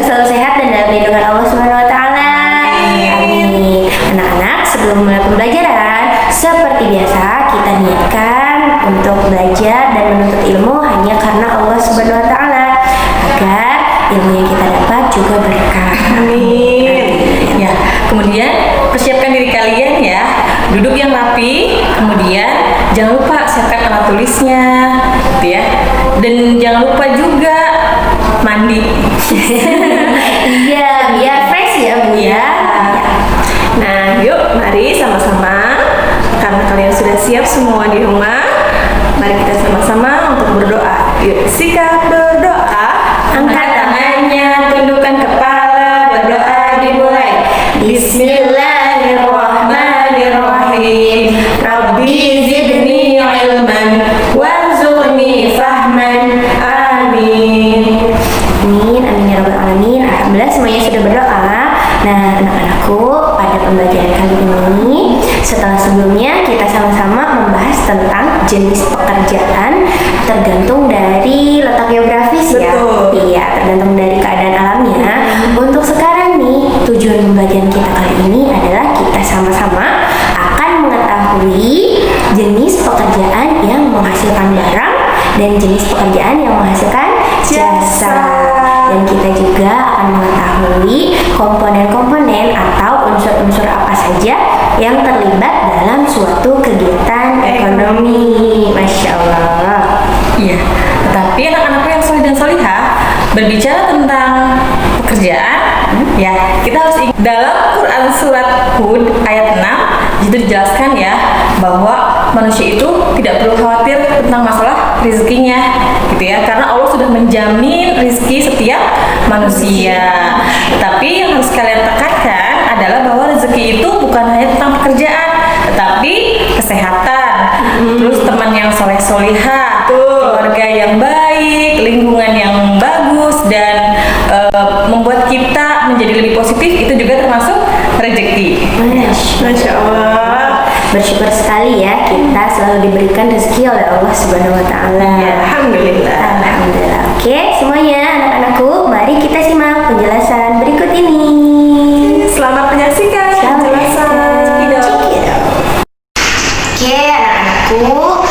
semoga selalu sehat dan dalam lindungan Allah Subhanahu wa taala. Amin. Anak-anak, sebelum mulai pembelajaran, seperti biasa kita niatkan untuk belajar dan menuntut ilmu hanya karena Allah Subhanahu wa taala, agar ilmu yang kita dapat juga berkah. Amin. Ya, kemudian persiapkan diri kalian ya. Duduk yang rapi, kemudian jangan lupa siapkan alat tulisnya, gitu ya. Dan jangan lupa juga mandi. Iya, biar fresh ya Bu ya. Nah, yuk mari sama-sama, karena kalian sudah siap semua di rumah, mari kita sama-sama untuk berdoa. Yuk, sikap berdoa. Angkat tangannya, tundukkan kepala, berdoa dimulai. Bismillahirrahmanirrahim. Rabbi zidni ilman warzuqni fahman. Amin. Amin, amin ya rabbal alamin. Alhamdulillah semuanya sudah berdoa. Nah, anak-anakku, pada pembelajaran kali ini, setelah sebelumnya kita sama-sama membahas tentang jenis pekerjaan tergantung dari letak geografis ya. Betul. Iya, tergantung dari keadaan alamnya. Untuk sekarang nih, tujuan pembelajaran kita kali ini adalah kita sama-sama akan mengetahui jenis pekerjaan yang menghasilkan barang dan jenis pekerjaan yang menghasilkan jasa. Dan kita juga akan mengetahui komponen-komponen atau unsur-unsur apa saja yang terlibat dalam suatu kegiatan ekonomi. Masya Allah. Iya, tetapi anak-anakku yang soleh dan solihah, berbicara tentang pekerjaan, ya kita harus ingat dalam Quran surat Hud ayat 6 itu dijelaskan ya bahwa manusia itu tidak perlu khawatir tentang masalah rezekinya, gitu ya, karena Allah sudah menjamin rezeki setiap manusia. Tapi yang harus kalian tekankan adalah bahwa rezeki itu bukan hanya tentang pekerjaan, tetapi kesehatan, terus teman yang soleh-solihah, keluarga yang baik, lingkungan yang bagus, dan membuat kita menjadi lebih positif, itu juga termasuk rezeki. Masya Allah. Bersyukur sekali ya kita selalu diberikan rezeki oleh Allah Subhanahu wa taala. Ya, alhamdulillah. Alhamdulillah. Oke, semuanya anak-anakku, mari kita simak penjelasan berikut ini. Selamat menyaksikan penjelasan. Oke, anak-anakku,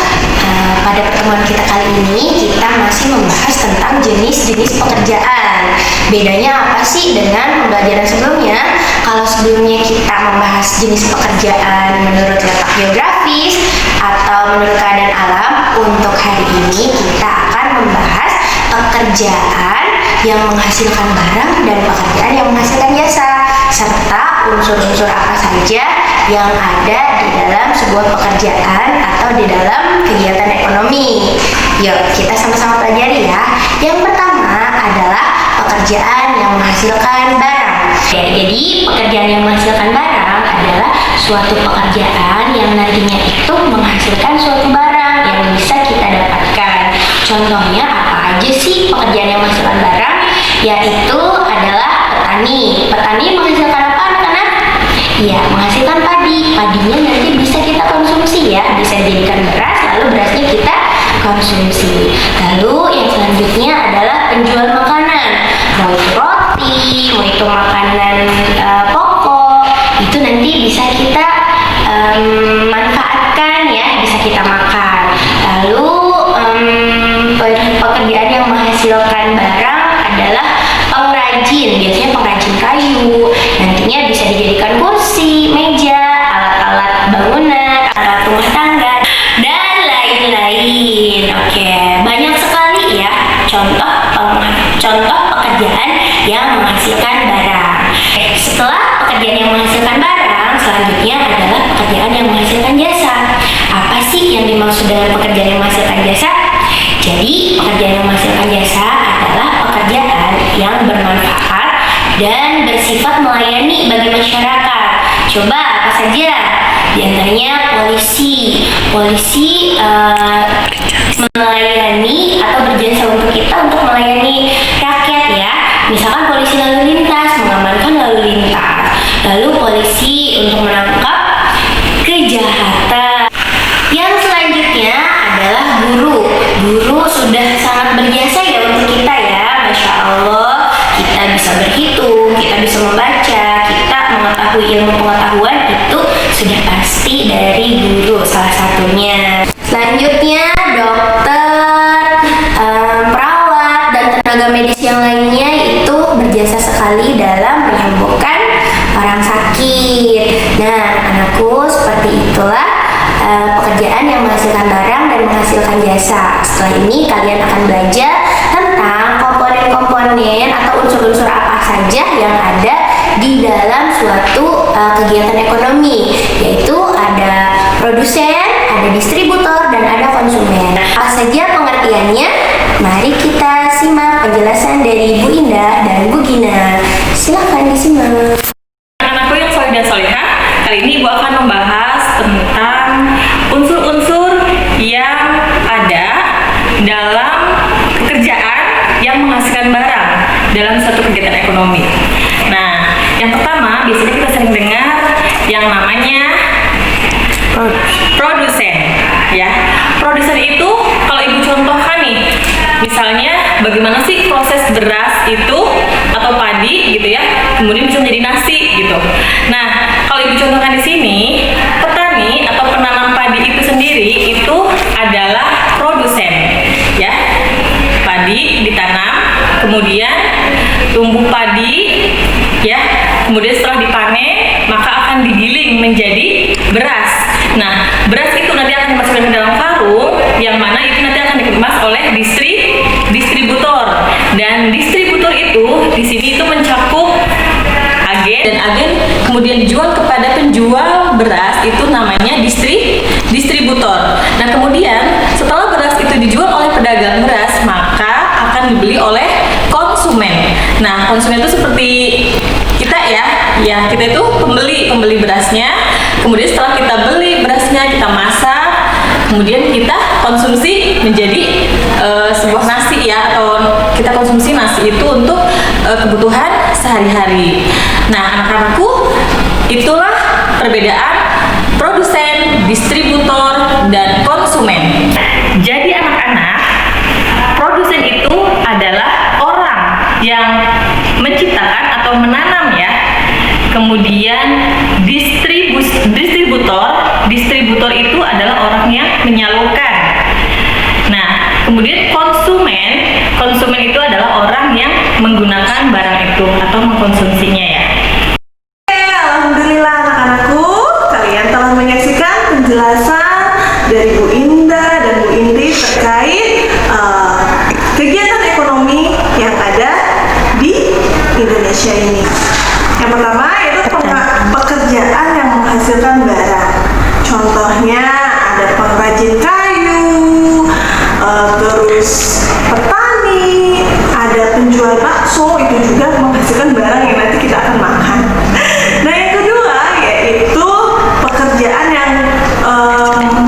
pada pertemuan kita kali ini kita masih membahas tentang jenis-jenis pekerjaan. Bedanya apa sih dengan pembelajaran sebelumnya? Kalau sebelumnya kita membahas jenis pekerjaan menurut letak geografis atau menurut keadaan alam, untuk hari ini kita akan membahas pekerjaan yang menghasilkan barang dan pekerjaan yang menghasilkan jasa, serta unsur-unsur apa saja yang ada di dalam sebuah pekerjaan atau di dalam kegiatan ekonomi. Yuk, kita sama-sama pelajari ya. Yang pertama adalah pekerjaan yang menghasilkan barang. Jadi, pekerjaan yang menghasilkan barang adalah suatu pekerjaan yang nantinya itu menghasilkan suatu barang yang bisa kita dapatkan. Contohnya apa aja sih pekerjaan yang menghasilkan barang? Yaitu adalah petani. Petani menghasilkan apa, anak-anak? Iya, menghasilkan padi. Padinya nanti bisa kita konsumsi ya, bisa dijadikan beras, lalu berasnya kita konsumsi. Lalu yang selanjutnya adalah penjual makanan. Mau itu roti, mau itu makanan pokok, itu nanti bisa kita manfaatkan ya, bisa kita makan. Lalu pekerjaan yang menghasilkan barang adalah pengrajin. Biasanya pengrajin kayu, nantinya bisa dijadikan kursi, meja, alat-alat bangunan, alat rumah tangga, dan lain-lain. Oke, banyak sekali ya contoh pekerjaan yang menghasilkan barang. Setelah pekerjaan yang menghasilkan barang, selanjutnya adalah pekerjaan yang menghasilkan jasa. Apa sih yang dimaksud dengan pekerjaan yang menghasilkan jasa? Jadi, pekerjaan yang menghasilkan jasa adalah pekerjaan yang bermanfaat dan bersifat melayani bagi masyarakat. Coba apa saja? Di antaranya polisi. Polisi melayani atau berjasa untuk kita untuk melayani rakyat ya. Misalkan polisi lalu lintas, mengamankan lalu lintas. Lalu polisi untuk menangkap kejahatan. Yang selanjutnya adalah guru. Guru sudah sangat berjasa ya untuk kita ya. Masya Allah, kita bisa berhitung, kita bisa membaca, kita mengetahui ilmu pengetahuan itu sudah pasti dari guru salah satunya. Selanjutnya dokter, perawat, dan tenaga medis yang lainnya itu berjasa sekali dalam menyembuhkan orang sakit. Nah, anakku, seperti itulah pekerjaan yang menghasilkan barang dan menghasilkan jasa. Setelah ini kalian akan belajar tentang komponen-komponen atau unsur-unsur apa saja yang ada di dalam suatu kegiatan ekonomi, yaitu ada produsen, ada distributor, dan ada konsumen. Apa saja pengertiannya? Mari kita simak penjelasan dari Bu Indah dan Bu Gina. Silahkan disimak. Anakku yang soleh dan solehah, kali ini Ibu akan membahas tentang unsur-unsur yang ada dalam pekerjaan yang menghasilkan barang dalam satu kegiatan ekonomi. Nah, yang pertama biasanya kita sering dengar yang namanya produsen, ya. Produsen itu kalau Ibu contohkan nih, misalnya bagaimana sih proses beras itu atau padi gitu ya, kemudian bisa menjadi nasi gitu. Nah, kalau Ibu contohkan di sini, petani atau penanam padi itu sendiri itu adalah produsen, ya. Padi ditanam, kemudian tumbuh padi, ya. Kemudian setelah dipanen, maka akan digiling menjadi beras. Nah, beras itu nanti akan dimasukkan ke dalam karung, yang mana itu nanti akan dikemas oleh distributor. Dan distributor itu di sini itu mencakup agen, dan agen kemudian dijual kepada penjual beras, itu namanya distributor. Nah, kemudian setelah beras itu dijual oleh pedagang beras, maka akan dibeli oleh konsumen. Nah, konsumen itu seperti kita ya, kita itu pembeli berasnya. Kemudian setelah kita beli berasnya, kita masak, kemudian kita konsumsi menjadi sebuah nasi ya, atau kita konsumsi nasi itu untuk kebutuhan sehari-hari. Nah, anak-anakku, itulah perbedaan produsen, distributor, dan konsumen. Jadi anak-anak, produsen itu adalah orang yang menciptakan atau menanam ya. Kemudian distributor itu adalah orang yang menyalurkan. Nah, kemudian konsumen itu adalah orang yang menggunakan barang itu atau mengkonsumsinya ya. Alhamdulillah anak-anakku, kalian telah menyaksikan penjelasan dari Bu Indah dan Bu Indi terkait kegiatan ekonomi yang ada di Indonesia ini. Yang pertama yaitu pekerjaan yang menghasilkan barang. Contohnya ada pengrajin kayu, terus petani, ada penjual bakso, itu juga menghasilkan barang yang nanti kita akan makan. Nah, yang kedua yaitu pekerjaan yang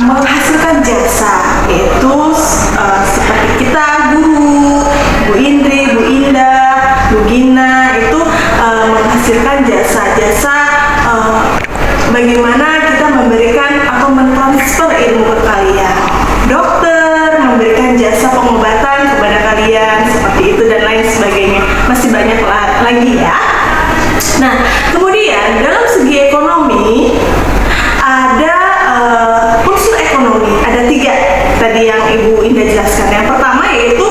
menghasilkan jasa, yaitu seperti kita guru, Bu Indri, Bu Indah, Bu Gina, itu menghasilkan jasa-jasa bagaimana kita memberikan atau mentransfer ilmu ke kalian. Dokter memberikan jasa pengobatan kepada kalian, seperti itu dan lain sebagainya. Masih banyak lagi ya. Nah, kemudian dalam segi ekonomi ada unsur ekonomi, ada 3 tadi yang Ibu Indah jelaskan. Yang pertama yaitu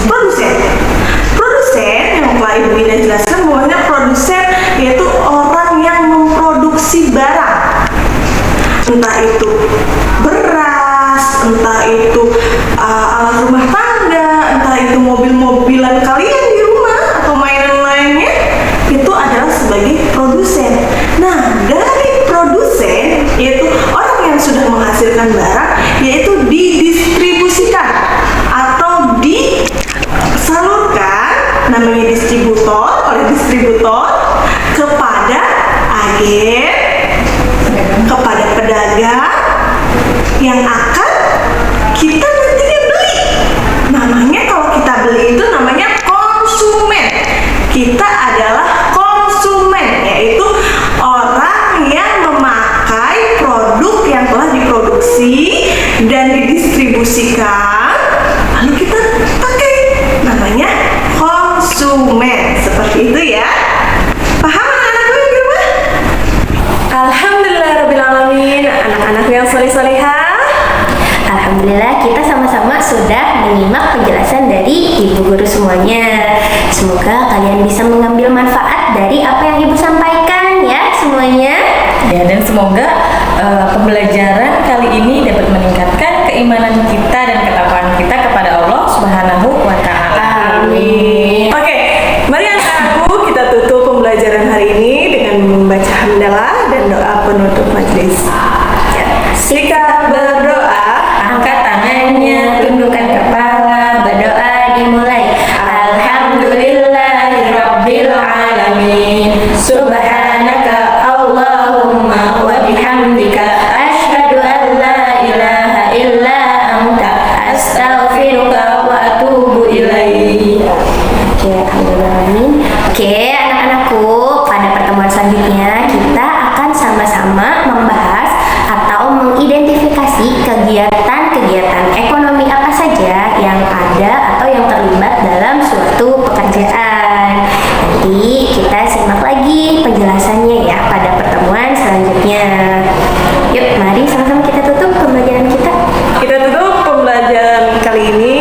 produsen. Produsen yang telah Ibu Indah jelaskan bahwanya produsen yaitu orang yang memproduksi barang, entah itu beras, entah itu alat rumah tangga, entah itu mobil-mobilan kalian di rumah atau mainan lainnya, itu adalah sebagai produsen. Nah, dari produsen yaitu orang yang sudah menghasilkan barang, yaitu didistribusikan atau disalurkan, namanya distributor, oleh distributor kepada agen, kepada pedagang yang akan kita nantinya beli. Namanya kalau kita beli itu namanya konsumen. Kita adalah konsumen, yaitu orang yang memakai produk yang telah diproduksi dan didistribusikan, lalu kita pakai. Namanya konsumen. Seperti itu soleh-solehah? Alhamdulillah kita sama-sama sudah menyimak penjelasan dari ibu guru semuanya. Semoga kalian bisa mengambil manfaat dari apa yang ibu sampaikan ya semuanya. Ya, dan semoga pembelajaran kali ini dapat meningkatkan keimanan kita dan ketakwaan kita kepada Allah Subhanahu wa taala. Amin. Oke, mari anak-anakku kita tutup pembelajaran hari ini dengan membaca hamdalah dan doa penutup majelis. Sikat berdoa, Angkat tangannya, tundukkan kepala, berdoa dimulai. Alhamdulillahirabbil alamin. Subhanaka Allahumma wa bihamdika asyhadu an la ilaha illa anta astaghfiruka wa atubu ilaik. Oke, alhamdulillah. Oke, anak-anakku, pada pertemuan selanjutnya kita akan sama-sama membahas atau mengidentifikasi kegiatan-kegiatan ekonomi apa saja yang ada atau yang terlibat dalam suatu pekerjaan. Nanti kita simak lagi penjelasannya ya pada pertemuan selanjutnya. Yuk, mari sama-sama kita tutup pembelajaran kita. kita tutup pembelajaran kali ini